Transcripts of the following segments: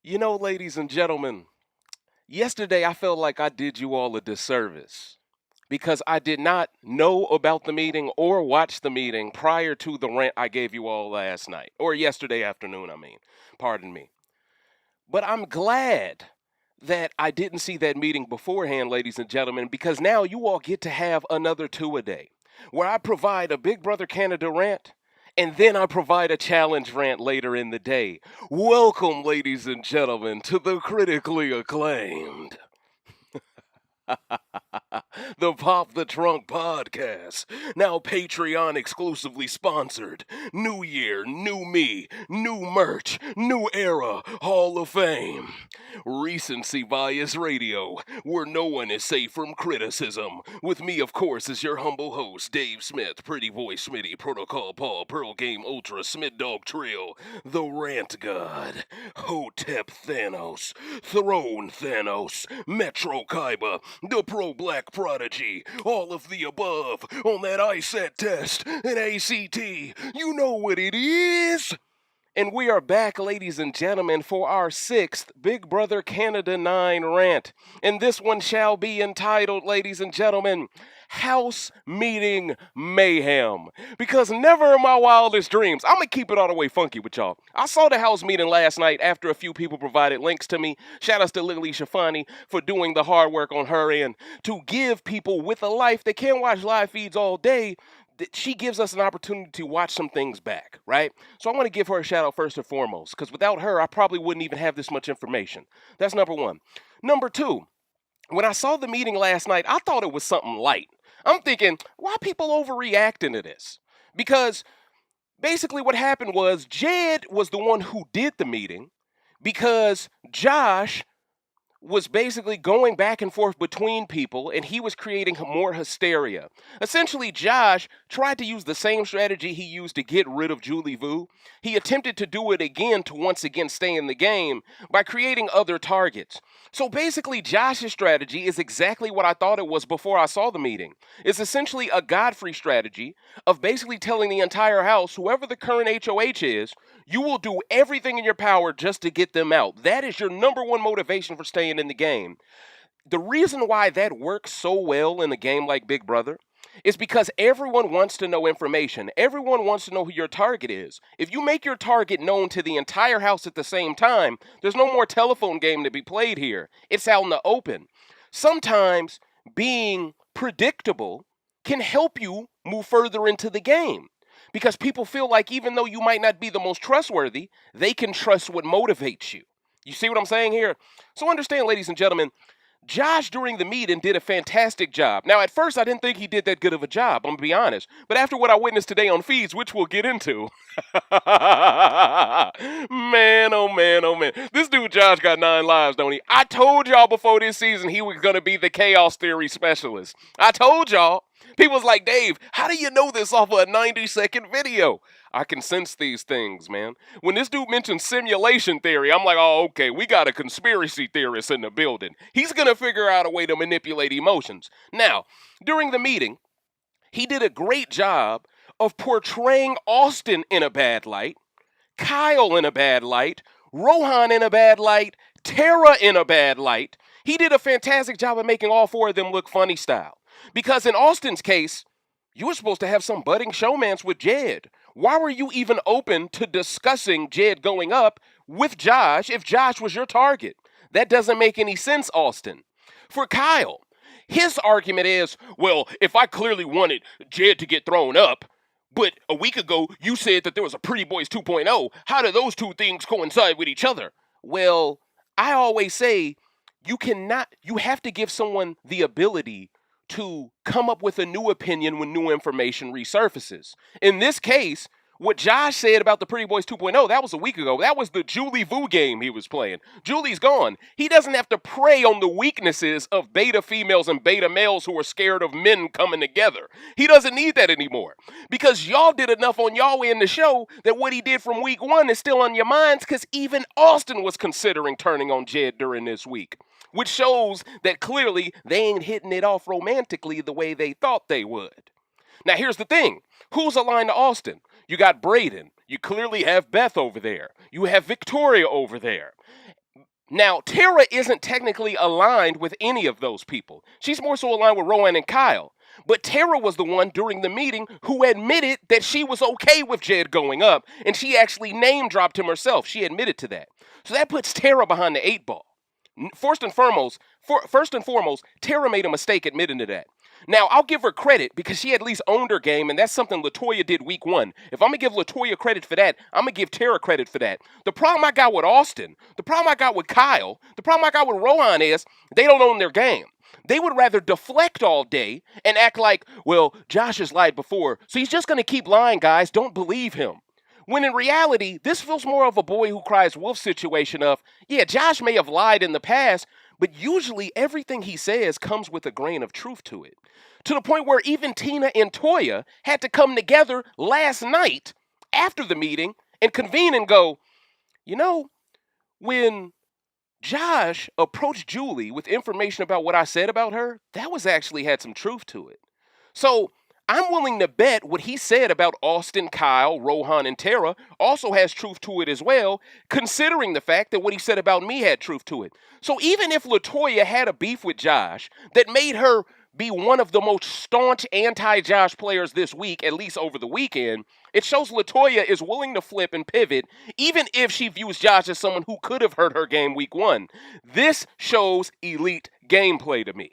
Ladies and gentlemen, yesterday I felt like I did you all a disservice because I did not know about the meeting or watch the meeting prior to the rant I gave you all last night, or yesterday afternoon, pardon me. But I'm glad that I didn't see that meeting beforehand, ladies and gentlemen, because now you all get to have another two a day where I provide a Big Brother Canada rant and then I provide a challenge rant later in the day. Welcome, ladies and gentlemen, to the critically acclaimed the Pop the Trunk podcast, now Patreon exclusively sponsored. New year, new me, new merch, new era, Hall of Fame. Recency bias radio, where no one is safe from criticism. With me, of course, is your humble host, Dave Smith, Pretty Boy Smitty, Protocol Paul, Pearl Game Ultra, Smith Dog Trio, The Rant God, Hotep Thanos, Throne Thanos, Metro Kaiba, the Pro Black Prodigy, all of the above on that ISAT test and ACT. You know what it is. And we are back, ladies and gentlemen, for our sixth Big Brother Canada 9 rant. And this one shall be entitled, ladies and gentlemen, House Meeting Mayhem. Because never in my wildest dreams, I'm going to keep it all the way funky with y'all. I saw the house meeting last night after a few people provided links to me. Shout outs to LilyShefani for doing the hard work on her end to give people with a life that can't watch live feeds all day, she gives us an opportunity to watch some things back, right? So I want to give her a shout out first and foremost, because without her, I probably wouldn't even have this much information. That's number one. Number two, when I saw the meeting last night, I thought it was something light. I'm thinking, why people overreacting to this? Because basically what happened was Jed was the one who did the meeting because Josh was basically going back and forth between people and he was creating more hysteria. Essentially, Josh tried to use the same strategy he used to get rid of Julie Vu. He attempted to do it again to once again stay in the game by creating other targets. So basically, Josh's strategy is exactly what I thought it was before I saw the meeting. It's essentially a Godfrey strategy of basically telling the entire house, whoever the current HOH is, you will do everything in your power just to get them out. That is your number one motivation for staying in the game. The reason why that works so well in a game like Big Brother is because everyone wants to know information. Everyone wants to know who your target is. If you make your target known to the entire house at the same time, there's no more telephone game to be played here. It's out in the open. Sometimes being predictable can help you move further into the game. Because people feel like even though you might not be the most trustworthy, they can trust what motivates you. You see what I'm saying here? So understand, ladies and gentlemen, Josh during the meeting did a fantastic job. Now, at first, I didn't think he did that good of a job, I'm going to be honest. But after what I witnessed today on feeds, which we'll get into, man, oh man, oh man. This dude Josh got 9 lives, don't he? I told y'all before this season he was going to be the chaos theory specialist. I told y'all. People was like, Dave, how do you know this off of a 90-second video? I can sense these things, man. When this dude mentioned simulation theory, I'm like, oh, okay, we got a conspiracy theorist in the building. He's going to figure out a way to manipulate emotions. Now, during the meeting, he did a great job of portraying Austin in a bad light, Kyle in a bad light, Rohan in a bad light, Tera in a bad light. He did a fantastic job of making all 4 of them look funny style. Because in Austin's case, you were supposed to have some budding showmance with Jed. Why were you even open to discussing Jed going up with Josh if Josh was your target? That doesn't make any sense, Austin. For Kyle, his argument is, well, if I clearly wanted Jed to get thrown up, but a week ago you said that there was a Pretty Boys 2.0, how do those two things coincide with each other? Well, I always say you have to give someone the ability to come up with a new opinion when new information resurfaces. In this case, what Josh said about the Pretty Boys 2.0, that was a week ago. That was the Julie Vu game he was playing. Julie's gone. He doesn't have to prey on the weaknesses of beta females and beta males who are scared of men coming together. He doesn't need that anymore. Because y'all did enough on y'all in the show that what he did from week 1 is still on your minds, because even Austin was considering turning on Jed during this week. Which shows that clearly they ain't hitting it off romantically the way they thought they would. Now, here's the thing. Who's aligned to Austin? You got Breydon. You clearly have Beth over there. You have Victoria over there. Now, Tera isn't technically aligned with any of those people. She's more so aligned with Rohan and Kyle. But Tera was the one during the meeting who admitted that she was okay with Jed going up, and she actually name-dropped him herself. She admitted to that. So that puts Tera behind the 8 ball. First and foremost, Tera made a mistake admitting to that. Now, I'll give her credit because she at least owned her game, and that's something Latoya did week 1. If I'm going to give Latoya credit for that, I'm going to give Tera credit for that. The problem I got with Austin, the problem I got with Kyle, the problem I got with Rohan is they don't own their game. They would rather deflect all day and act like, well, Josh has lied before, so he's just going to keep lying, guys. Don't believe him. When in reality, this feels more of a boy who cries wolf situation of, yeah, Josh may have lied in the past, but usually everything he says comes with a grain of truth to it. To the point where even Tina and Toya had to come together last night after the meeting and convene and go, you know, when Josh approached Julie with information about what I said about her, that was actually had some truth to it. So I'm willing to bet what he said about Austin, Kyle, Rohan, and Tera also has truth to it as well, considering the fact that what he said about me had truth to it. So even if Latoya had a beef with Josh that made her be one of the most staunch anti-Josh players this week, at least over the weekend, it shows Latoya is willing to flip and pivot, even if she views Josh as someone who could have hurt her game week 1. This shows elite gameplay to me.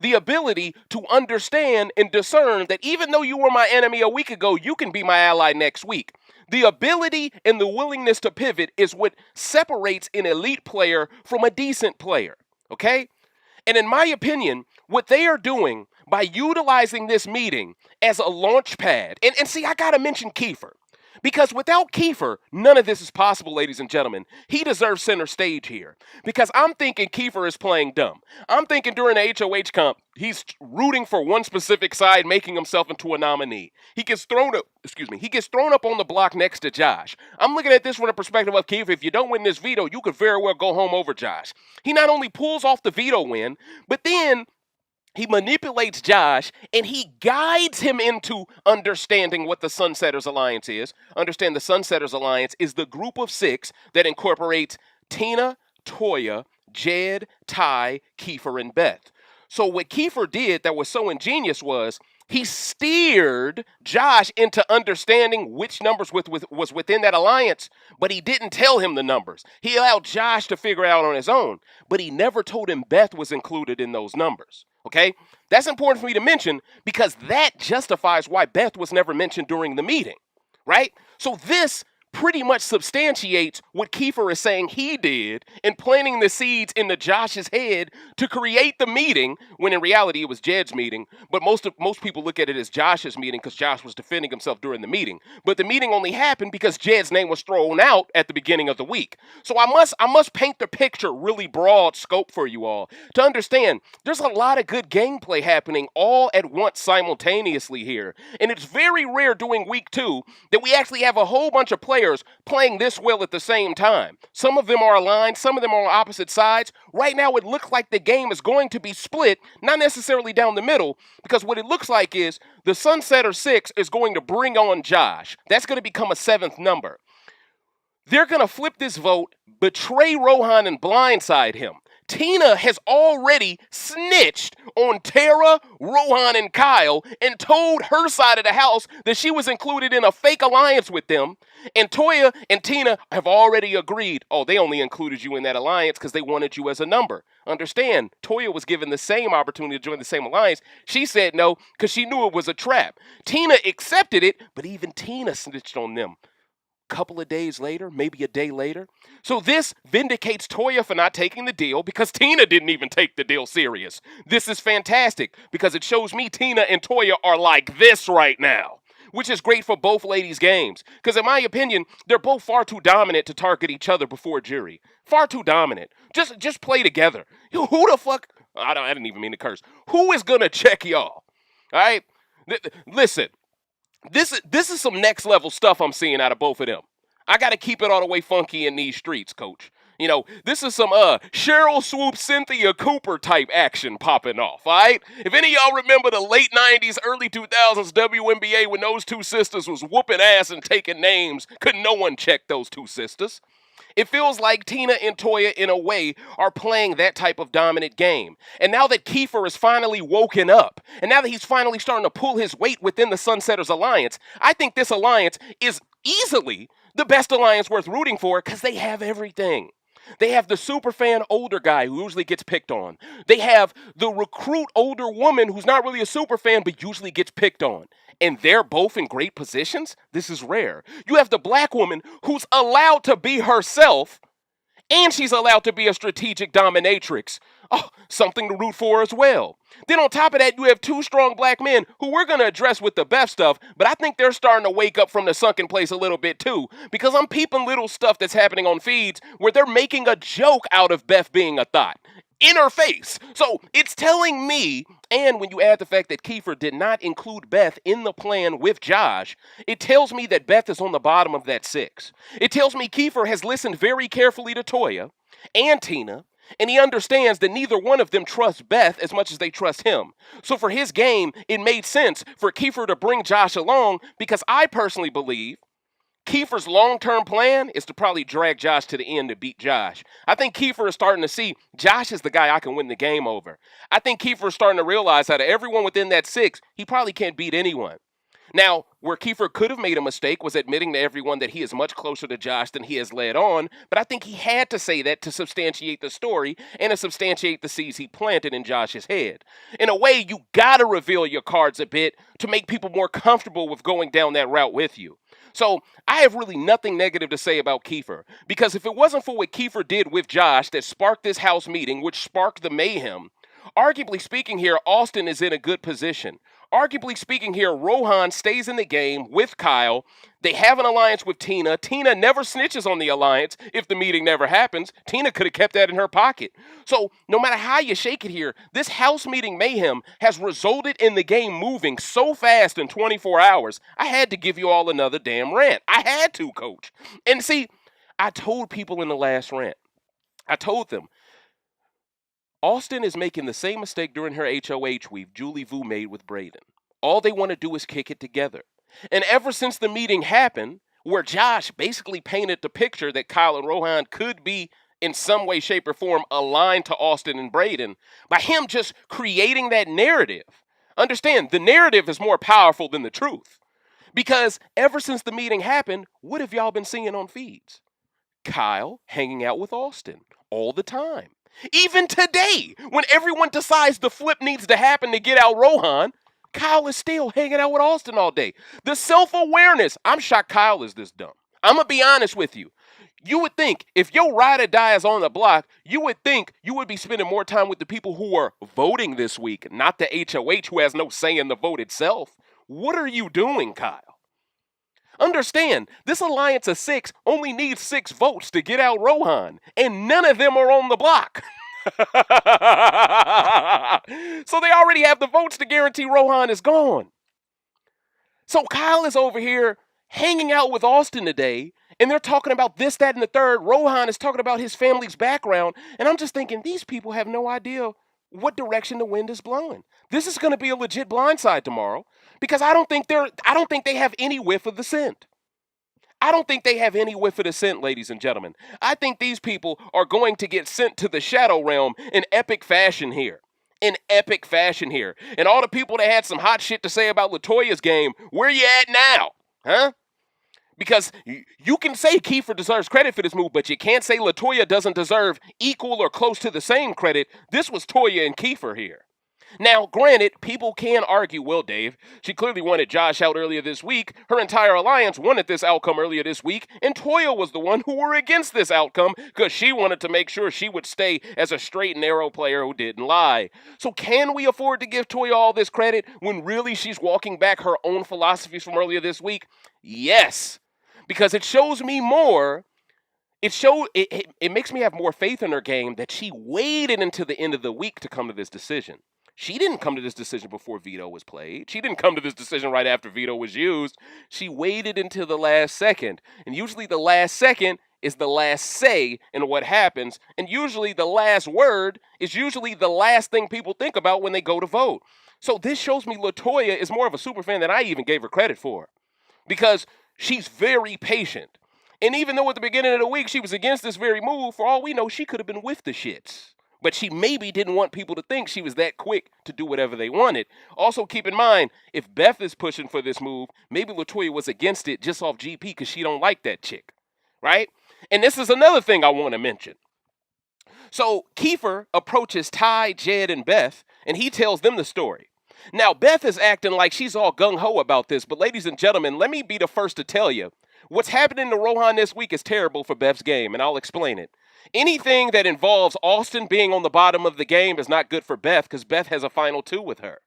The ability to understand and discern that even though you were my enemy a week ago, you can be my ally next week. The ability and the willingness to pivot is what separates an elite player from a decent player, okay? And in my opinion, what they are doing by utilizing this meeting as a launch pad, and see, I gotta mention Kiefer. Because without Kiefer, none of this is possible, ladies and gentlemen. He deserves center stage here. Because I'm thinking Kiefer is playing dumb. I'm thinking during the HOH comp, he's rooting for one specific side, making himself into a nominee. He gets thrown up on the block next to Josh. I'm looking at this from the perspective of Kiefer. If you don't win this veto, you could very well go home over Josh. He not only pulls off the veto win, but then he manipulates Josh, and he guides him into understanding what the Sunsetters Alliance is. Understand the Sunsetters Alliance is the group of 6 that incorporates Tina, Toya, Jed, Ty, Kiefer, and Beth. So what Kiefer did that was so ingenious was he steered Josh into understanding which numbers was within that alliance, but he didn't tell him the numbers. He allowed Josh to figure it out on his own, but he never told him Beth was included in those numbers. Okay? That's important for me to mention because that justifies why Beth was never mentioned during the meeting, right? So this pretty much substantiates what Kiefer is saying he did in planting the seeds into Josh's head to create the meeting, when in reality it was Jed's meeting. But most people look at it as Josh's meeting because Josh was defending himself during the meeting. But the meeting only happened because Jed's name was thrown out at the beginning of the week. So I must paint the picture really broad scope for you all to understand there's a lot of good gameplay happening all at once simultaneously here. And it's very rare during week 2 that we actually have a whole bunch of players playing this well at the same time. Some of them are aligned, some of them are on opposite sides. Right now it looks like the game is going to be split, not necessarily down the middle, because what it looks like is the Sunsetter 6 is going to bring on Josh. That's going to become a 7th number. They're going to flip this vote, betray Rohan, and blindside him. Tina has already snitched on Tera, Rohan, and Kyle and told her side of the house that she was included in a fake alliance with them. And Toya and Tina have already agreed, oh, they only included you in that alliance because they wanted you as a number. Understand, Toya was given the same opportunity to join the same alliance. She said no because she knew it was a trap. Tina accepted it, but even Tina snitched on them. Couple of days later, maybe a day later. So this vindicates Toya for not taking the deal because Tina didn't even take the deal serious. This is fantastic because it shows me Tina and Toya are like this right now, which is great for both ladies' games. Because in my opinion, they're both far too dominant to target each other before jury. Far too dominant. Just play together. Who the fuck? I didn't even mean to curse. Who is gonna check y'all? All right? Listen. This is some next level stuff I'm seeing out of both of them. I got to keep it all the way funky in these streets, coach. You know, this is some Cheryl Swoop, Cynthia Cooper type action popping off, all right? If any of y'all remember the late 90s, early 2000s WNBA when those two sisters was whooping ass and taking names, could no one check those two sisters? It feels like Tina and Toya, in a way, are playing that type of dominant game. And now that Kiefer is finally woken up, and now that he's finally starting to pull his weight within the Sunsetters Alliance, I think this alliance is easily the best alliance worth rooting for because they have everything. They have the superfan older guy who usually gets picked on. They have the recruit older woman who's not really a superfan but usually gets picked on. And they're both in great positions? This is rare. You have the black woman who's allowed to be herself, and she's allowed to be a strategic dominatrix. Oh, something to root for as well. Then on top of that, you have two strong black men who we're going to address with the Beth stuff, but I think they're starting to wake up from the sunken place a little bit too, because I'm peeping little stuff that's happening on feeds where they're making a joke out of Beth being a thought. In her face. So it's telling me, and when you add the fact that Kiefer did not include Beth in the plan with Josh, it tells me that Beth is on the bottom of that 6. It tells me Kiefer has listened very carefully to Toya and Tina, and he understands that neither one of them trusts Beth as much as they trust him. So for his game, it made sense for Kiefer to bring Josh along because I personally believe Kiefer's long-term plan is to probably drag Josh to the end to beat Josh. I think Kiefer is starting to see Josh is the guy I can win the game over. I think Kiefer is starting to realize out of everyone within that 6, he probably can't beat anyone. Now, where Kiefer could have made a mistake was admitting to everyone that he is much closer to Josh than he has led on, but I think he had to say that to substantiate the story and to substantiate the seeds he planted in Josh's head. In a way, you gotta reveal your cards a bit to make people more comfortable with going down that route with you. So I have really nothing negative to say about Kiefer, because if it wasn't for what Kiefer did with Josh that sparked this house meeting, which sparked the mayhem, arguably speaking here, Austin is in a good position. Arguably speaking here, Rohan stays in the game with Kyle. They have an alliance with Tina. Tina never snitches on the alliance if the meeting never happens. Tina could have kept that in her pocket. So no matter how you shake it here, this house meeting mayhem has resulted in the game moving so fast in 24 hours. I had to give you all another damn rant. I had to, coach. And see, I told people in the last rant, I told them, Austin is making the same mistake during her HOH week Julie Vu made with Breydon. All they want to do is kick it together. And ever since the meeting happened, where Josh basically painted the picture that Kyle and Rohan could be in some way, shape, or form aligned to Austin and Breydon, by him just creating that narrative. Understand, the narrative is more powerful than the truth. Because ever since the meeting happened, what have y'all been seeing on feeds? Kyle hanging out with Austin all the time. Even today, when everyone decides the flip needs to happen to get out Rohan, Kyle is still hanging out with Austin all day. The self-awareness, I'm shocked Kyle is this dumb. I'm going to be honest with you. You would think if your ride or die is on the block, you would think you would be spending more time with the people who are voting this week, not the HOH who has no say in the vote itself. What are you doing, Kyle? Understand, this alliance of 6 only needs 6 votes to get out Rohan, and none of them are on the block. So they already have the votes to guarantee Rohan is gone. So Kyle is over here hanging out with Austin today, and they're talking about this, that, and the third. Rohan is talking about his family's background, and I'm just thinking, these people have no idea what direction the wind is blowing. This is going to be a legit blindside tomorrow. Because I don't think they have any whiff of the scent. I don't think they have any whiff of the scent, ladies and gentlemen. I think these people are going to get sent to the shadow realm in epic fashion here. In epic fashion here. And all the people that had some hot shit to say about Latoya's game, where you at now? Huh? Because you can say Kiefer deserves credit for this move, but you can't say Latoya doesn't deserve equal or close to the same credit. This was Toya and Kiefer here. Now, granted, people can argue, well, Dave, she clearly wanted Josh out earlier this week. Her entire alliance wanted this outcome earlier this week, and Toya was the one who were against this outcome because she wanted to make sure she would stay as a straight and narrow player who didn't lie. So can we afford to give Toya all this credit when really she's walking back her own philosophies from earlier this week? Yes, because it shows me more. It makes me have more faith in her game that she waited until the end of the week to come to this decision. She didn't come to this decision before veto was played. She didn't come to this decision right after veto was used. She waited until the last second. And usually the last second is the last say in what happens. And usually the last word is usually the last thing people think about when they go to vote. So this shows me Latoya is more of a superfan than I even gave her credit for. Because she's very patient. And even though at the beginning of the week she was against this very move, for all we know, she could have been with the shits. But she maybe didn't want people to think she was that quick to do whatever they wanted. Also, keep in mind, if Beth is pushing for this move, maybe Latoya was against it just off GP because she don't like that chick, right? And this is another thing I want to mention. So Kiefer approaches Ty, Jed, and Beth, and he tells them the story. Now, Beth is acting like she's all gung-ho about this, but ladies and gentlemen, let me be the first to tell you, what's happening to Rohan this week is terrible for Beth's game, and I'll explain it. Anything that involves Austin being on the bottom of the game is not good for Beth because Beth has a final 2 with her.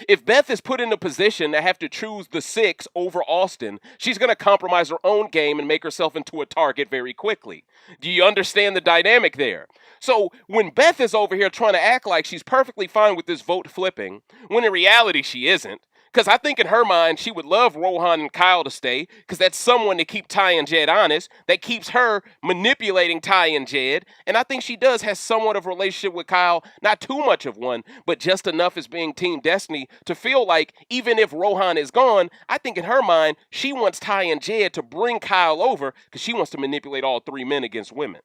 If Beth is put in a position to have to choose the 6 over Austin, she's going to compromise her own game and make herself into a target very quickly. Do you understand the dynamic there? So when Beth is over here trying to act like she's perfectly fine with this vote flipping, when in reality she isn't, because I think in her mind, she would love Rohan and Kyle to stay, because that's someone to keep Ty and Jed honest, that keeps her manipulating Ty and Jed, and I think she does have somewhat of a relationship with Kyle, not too much of one, but just enough as being Team Destiny to feel like even if Rohan is gone, I think in her mind, she wants Ty and Jed to bring Kyle over, because she wants to manipulate all 3 men against women.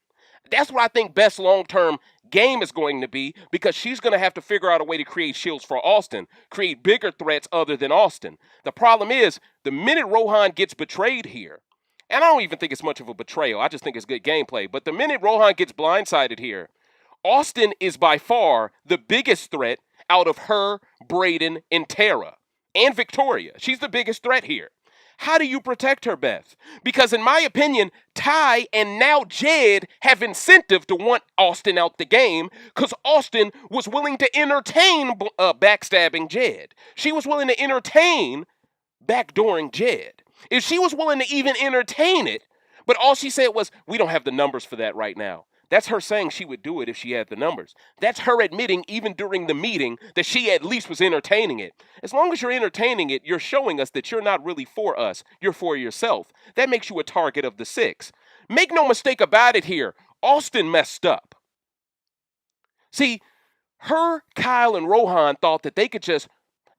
That's what I think Beth's long-term game is going to be, because she's going to have to figure out a way to create shields for Austin, create bigger threats other than Austin. The problem is, the minute Rohan gets betrayed here, and I don't even think it's much of a betrayal, I just think it's good gameplay, but the minute Rohan gets blindsided here, Austin is by far the biggest threat out of her, Breydon, and Tera, and Victoria. She's the biggest threat here. How do you protect her, Beth? Because in my opinion, Ty and now Jed have incentive to want Austin out the game because Austin was willing to entertain backstabbing Jed. She was willing to entertain backdooring Jed. If she was willing to even entertain it, but all she said was, we don't have the numbers for that right now. That's her saying she would do it if she had the numbers. That's her admitting, even during the meeting, that she at least was entertaining it. As long as you're entertaining it, you're showing us that you're not really for us. You're for yourself. That makes you a target of the 6. Make no mistake about it here. Austin messed up. See, her, Kyle, and Rohan thought that they could just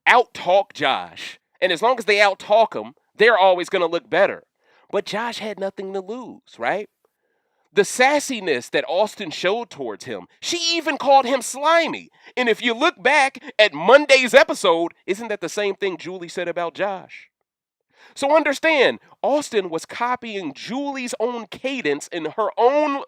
out-talk Josh. And as long as they out-talk him, they're always going to look better. But Josh had nothing to lose, right? The sassiness that Austin showed towards him, she even called him slimy. And if you look back at Monday's episode, isn't that the same thing Julie said about Josh? So understand, Austin was copying Julie's own cadence in her own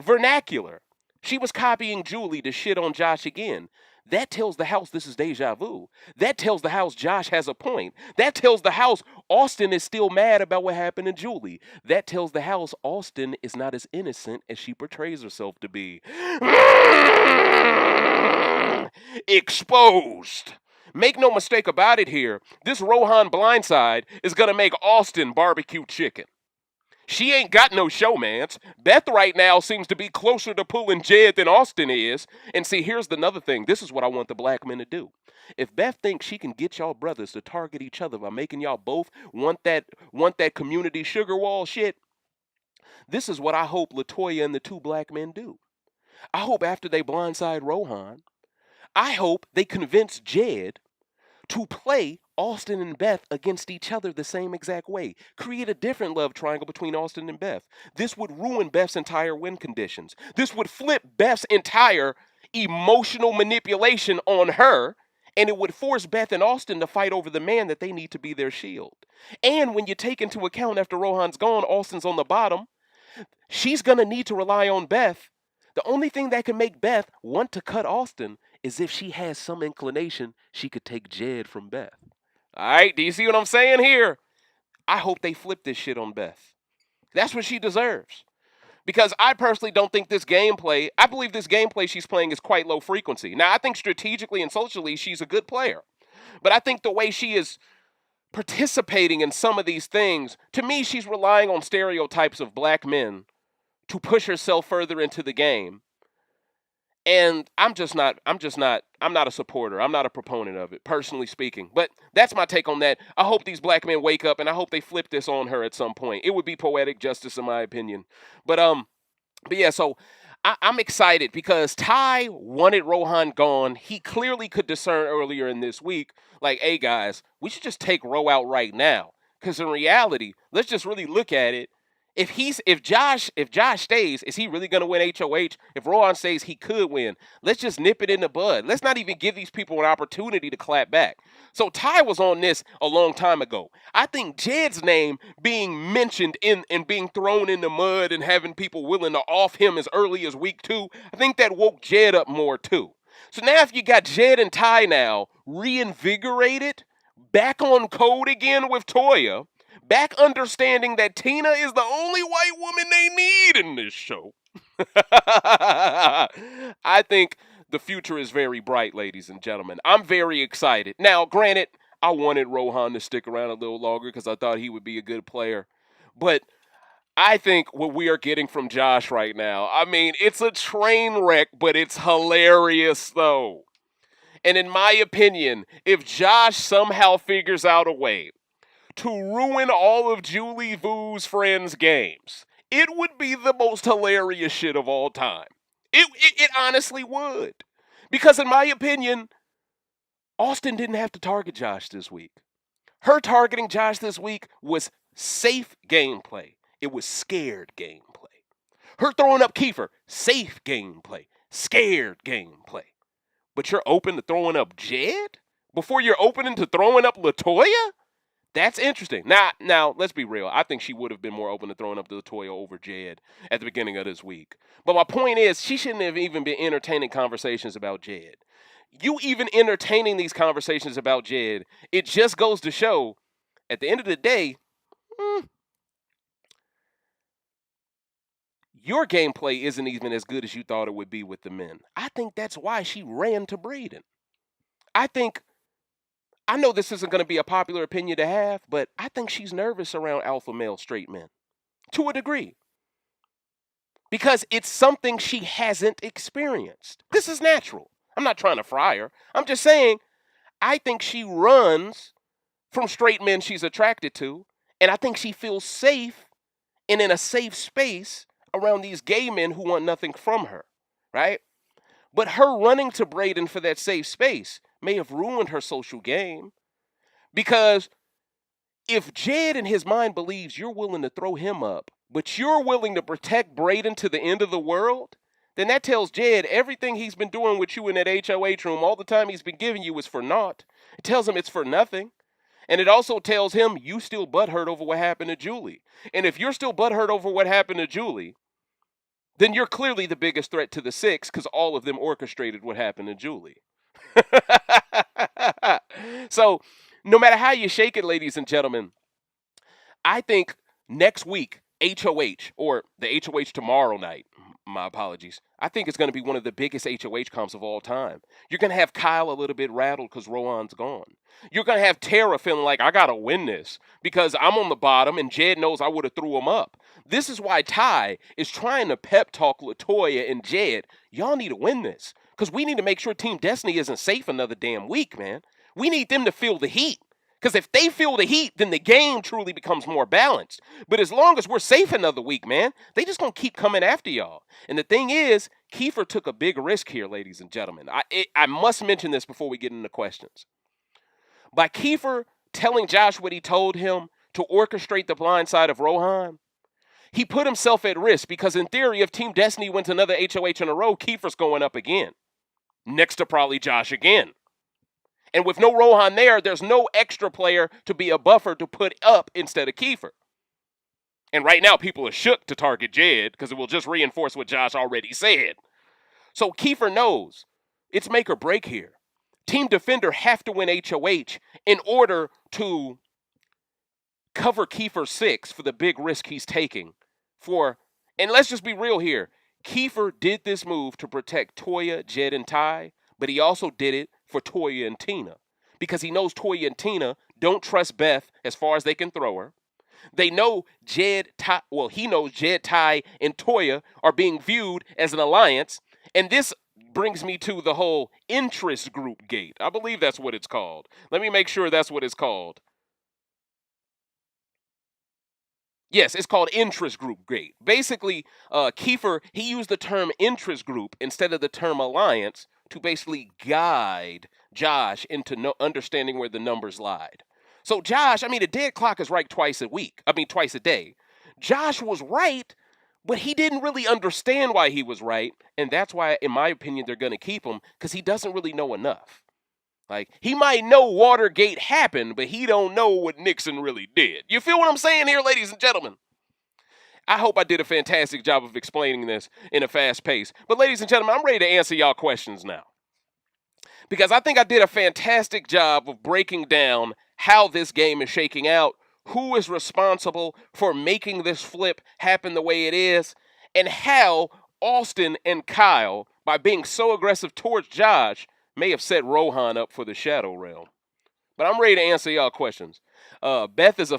vernacular. She was copying Julie to shit on Josh again. That tells the house this is deja vu. That tells the house Josh has a point. That tells the house Austin is still mad about what happened to Julie. That tells the house Austin is not as innocent as she portrays herself to be. Exposed. Make no mistake about it here. This Rohan blindside is going to make Austin barbecue chicken. She ain't got no showmance. Beth right now seems to be closer to pulling Jed than Austin is. And see, here's another thing. This is what I want the black men to do. If Beth thinks she can get y'all brothers to target each other by making y'all both want that community sugar wall shit, this is what I hope Latoya and the 2 black men do. I hope after they blindside Rohan, I hope they convince Jed to play Austin and Beth against each other the same exact way. Create a different love triangle between Austin and Beth. This would ruin Beth's entire win conditions. This would flip Beth's entire emotional manipulation on her, and it would force Beth and Austin to fight over the man that they need to be their shield. And when you take into account after Rohan's gone, Austin's on the bottom, she's going to need to rely on Beth. The only thing that can make Beth want to cut Austin is if she has some inclination she could take Jed from Beth. All right, do you see what I'm saying here? I hope they flip this shit on Beth. That's what she deserves. Because I personally don't think this gameplay, I believe this gameplay she's playing is quite low frequency. Now, I think strategically and socially she's a good player. But I think the way she is participating in some of these things, to me, she's relying on stereotypes of black men to push herself further into the game. And I'm not a supporter. I'm not a proponent of it, personally speaking. But that's my take on that. I hope these black men wake up, and I hope they flip this on her at some point. It would be poetic justice, in my opinion. But yeah, so I'm excited because Ty wanted Rohan gone. He clearly could discern earlier in this week, like, hey, guys, we should just take Ro out right now. Because in reality, let's just really look at it. If Josh stays, is he really gonna win HOH? If Rohan stays, he could win. Let's just nip it in the bud. Let's not even give these people an opportunity to clap back. So Ty was on this a long time ago. I think Jed's name being mentioned and being thrown in the mud and having people willing to off him as early as week 2, I think that woke Jed up more too. So now if you got Jed and Ty now reinvigorated, back on code again with Toya, back understanding that Tina is the only white woman they need in this show. I think the future is very bright, ladies and gentlemen. I'm very excited. Now, granted, I wanted Rohan to stick around a little longer because I thought he would be a good player. But I think what we are getting from Josh right now, I mean, it's a train wreck, but it's hilarious, though. And in my opinion, if Josh somehow figures out a way to ruin all of Julie Vu's friends' games, it would be the most hilarious shit of all time. It honestly would. Because in my opinion, Austin didn't have to target Josh this week. Her targeting Josh this week was safe gameplay. It was scared gameplay. Her throwing up Kiefer, safe gameplay. Scared gameplay. But you're open to throwing up Jed? Before you're opening to throwing up Latoya? That's interesting. Now, let's be real. I think she would have been more open to throwing up Latoya over Jed at the beginning of this week. But my point is, she shouldn't have even been entertaining conversations about Jed. You even entertaining these conversations about Jed, it just goes to show, at the end of the day, your gameplay isn't even as good as you thought it would be with the men. I think that's why she ran to Breydon. I know this isn't going to be a popular opinion to have, but I think she's nervous around alpha male straight men. To a degree. Because it's something she hasn't experienced. This is natural. I'm not trying to fry her. I'm just saying, I think she runs from straight men she's attracted to, and I think she feels safe and in a safe space around these gay men who want nothing from her, right? But her running to Breydon for that safe space may have ruined her social game. Because if Jed in his mind believes you're willing to throw him up, but you're willing to protect Breydon to the end of the world, then that tells Jed everything he's been doing with you in that HOH room, all the time he's been giving you is for naught. It tells him it's for nothing. And it also tells him you still butthurt over what happened to Julie. And if you're still butthurt over what happened to Julie, then you're clearly the biggest threat to the six because all of them orchestrated what happened to Julie. So, no matter how you shake it, ladies and gentlemen, I think next week, HOH, or the HOH tomorrow night, my apologies, I think it's going to be one of the biggest HOH comps of all time. You're going to have Kyle a little bit rattled because Rohan's gone. You're going to have Tera feeling like, I got to win this because I'm on the bottom and Jed knows I would have threw him up. This is why Ty is trying to pep talk Latoya and Jed. Y'all need to win this because we need to make sure Team Destiny isn't safe another damn week, man. We need them to feel the heat. Because if they feel the heat, then the game truly becomes more balanced. But as long as we're safe another week, man, they just going to keep coming after y'all. And the thing is, Kiefer took a big risk here, ladies and gentlemen. I must mention this before we get into questions. By Kiefer telling Josh what he told him to orchestrate the blind side of Rohan, he put himself at risk because in theory, if Team Destiny wins another HOH in a row, Kiefer's going up again. Next to probably Josh again. And with no Rohan there, there's no extra player to be a buffer to put up instead of Kiefer. And right now, people are shook to target Jed because it will just reinforce what Josh already said. So Kiefer knows it's make or break here. Team Defender have to win HOH in order to cover Kiefer's 6 for the big risk he's taking. And let's just be real here. Kiefer did this move to protect Toya, Jed, and Ty, but he also did it for Toya and Tina because he knows Toya and Tina don't trust Beth as far as they can throw her. They know he knows Jed, Ty, and Toya are being viewed as an alliance, and this brings me to the whole interest group gate. I believe that's what it's called. Let me make sure that's what it's called. Yes, it's called interest group gate. Basically, Kiefer, he used the term interest group instead of the term alliance to basically guide Josh into understanding where the numbers lied. So Josh, the dead clock is right twice a day. Josh was right, but he didn't really understand why he was right, and that's why, in my opinion, they're going to keep him, because he doesn't really know enough. Like, he might know Watergate happened, but he don't know what Nixon really did. You feel what I'm saying here, ladies and gentlemen? I hope I did a fantastic job of explaining this in a fast pace. But ladies and gentlemen, I'm ready to answer y'all questions now, because I think I did a fantastic job of breaking down how this game is shaking out, who is responsible for making this flip happen the way it is, and how Austin and Kyle, by being so aggressive towards Josh, may have set Rohan up for the Shadow Realm. But I'm ready to answer y'all questions. Beth is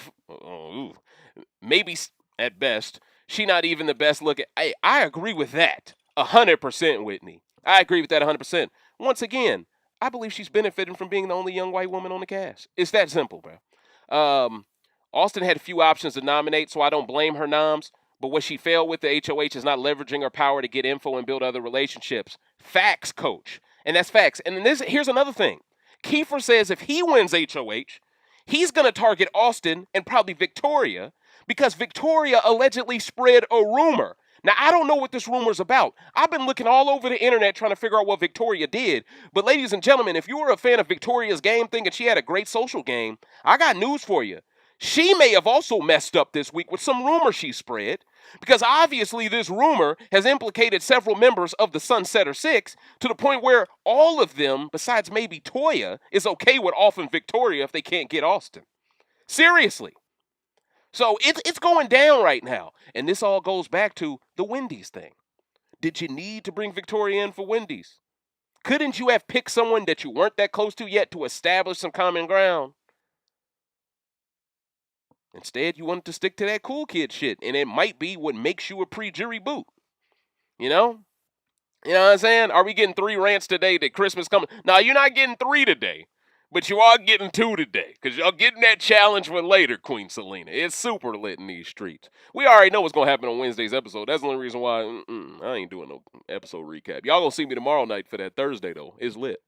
maybe at best. She not even the best looking. I agree with that 100%, Whitney. I agree with that 100%. Once again, I believe she's benefiting from being the only young white woman on the cast. It's that simple, bro. Austin had a few options to nominate, so I don't blame her noms. But what she failed with the HOH is not leveraging her power to get info and build other relationships. Facts, coach. And that's facts. And here's another thing. Kiefer says if he wins HOH, he's going to target Austin and probably Victoria, because Victoria allegedly spread a rumor. Now, I don't know what this rumor's about. I've been looking all over the internet trying to figure out what Victoria did. But ladies and gentlemen, if you were a fan of Victoria's game thinking she had a great social game, I got news for you. She may have also messed up this week with some rumor she spread, because obviously this rumor has implicated several members of the Sunsetter Six to the point where all of them, besides maybe Toya, is okay with offing Victoria if they can't get Austin. Seriously. So it's going down right now. And this all goes back to the Wendy's thing. Did you need to bring Victoria in for Wendy's? Couldn't you have picked someone that you weren't that close to yet to establish some common ground? Instead, you wanted to stick to that cool kid shit, and it might be what makes you a pre-jury boot. You know? You know what I'm saying? Are we getting 3 rants today that Christmas coming? No, you're not getting 3 today, but you are getting 2 today, because y'all getting that challenge for later, Queen Selena. It's super lit in these streets. We already know what's going to happen on Wednesday's episode. That's the only reason why I ain't doing no episode recap. Y'all going to see me tomorrow night for that Thursday, though. It's lit.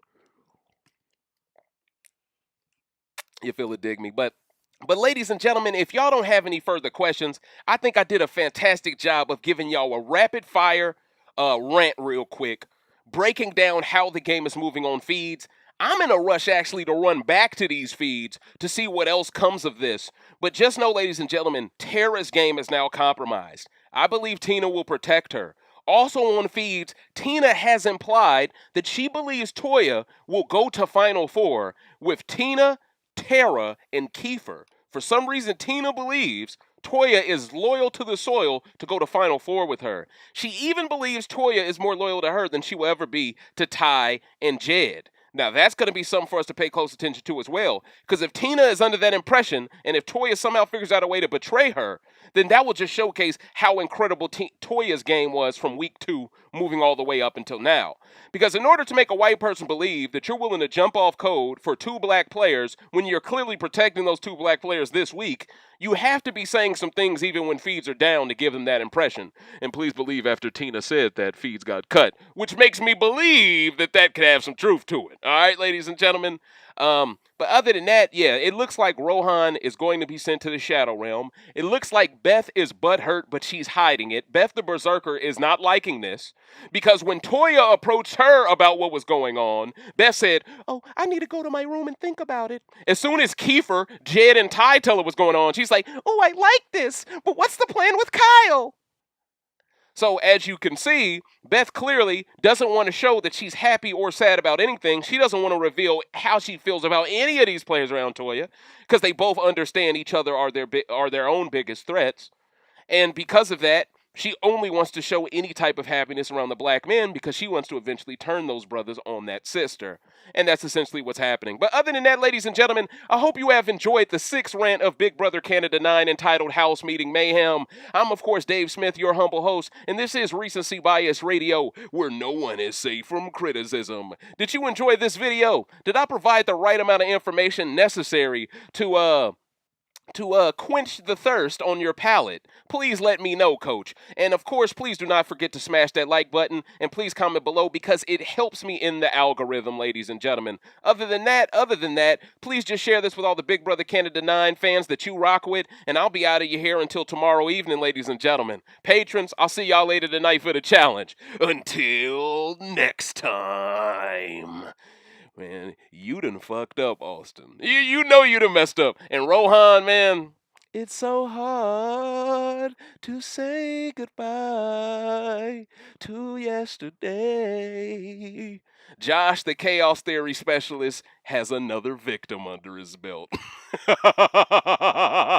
You feel it, dig me? But ladies and gentlemen, if y'all don't have any further questions, I think I did a fantastic job of giving y'all a rapid-fire rant real quick, breaking down how the game is moving on feeds. I'm in a rush, actually, to run back to these feeds to see what else comes of this. But just know, ladies and gentlemen, Tera's game is now compromised. I believe Tina will protect her. Also on feeds, Tina has implied that she believes Toya will go to Final Four with Tina, Tera, and Kiefer. For some reason, Tina believes Toya is loyal to the soil to go to Final Four with her. She even believes Toya is more loyal to her than she will ever be to Ty and Jed. Now, that's going to be something for us to pay close attention to as well. Because if Tina is under that impression, and if Toya somehow figures out a way to betray her, then that will just showcase how incredible Toya's game was from week 2 moving all the way up until now. Because in order to make a white person believe that you're willing to jump off code for 2 black players when you're clearly protecting those 2 black players this week, you have to be saying some things even when feeds are down to give them that impression. And please believe after Tina said that, feeds got cut, which makes me believe that that could have some truth to it. All right, ladies and gentlemen. But other than that, yeah, it looks like Rohan is going to be sent to the Shadow Realm. It looks like Beth is butthurt, but she's hiding it. Beth the Berserker is not liking this, because when Toya approached her about what was going on, Beth said, "Oh, I need to go to my room and think about it." As soon as Kiefer, Jed, and Ty tell her what's going on, she's like, "Oh, I like this, but what's the plan with Kyle?" So as you can see, Beth clearly doesn't want to show that she's happy or sad about anything. She doesn't want to reveal how she feels about any of these players around Toya, because they both understand each other are their own biggest threats. And because of that, she only wants to show any type of happiness around the black men because she wants to eventually turn those brothers on that sister. And that's essentially what's happening. But other than that, ladies and gentlemen, I hope you have enjoyed the 6th rant of Big Brother Canada 9 entitled House Meeting Mayhem. I'm, of course, Dave Smith, your humble host, and this is Recency Bias Radio, where no one is safe from criticism. Did you enjoy this video? Did I provide the right amount of information necessary to to quench the thirst on your palate, please let me know, Coach. And of course, please do not forget to smash that like button and please comment below because it helps me in the algorithm, ladies and gentlemen. Other than that, please just share this with all the Big Brother Canada 9 fans that you rock with, and I'll be out of your hair until tomorrow evening, ladies and gentlemen. Patrons, I'll see y'all later tonight for the challenge. Until next time. Man, you done fucked up, Austin. You know you done messed up. And Rohan, man, it's so hard to say goodbye to yesterday. Josh, the chaos theory specialist, has another victim under his belt.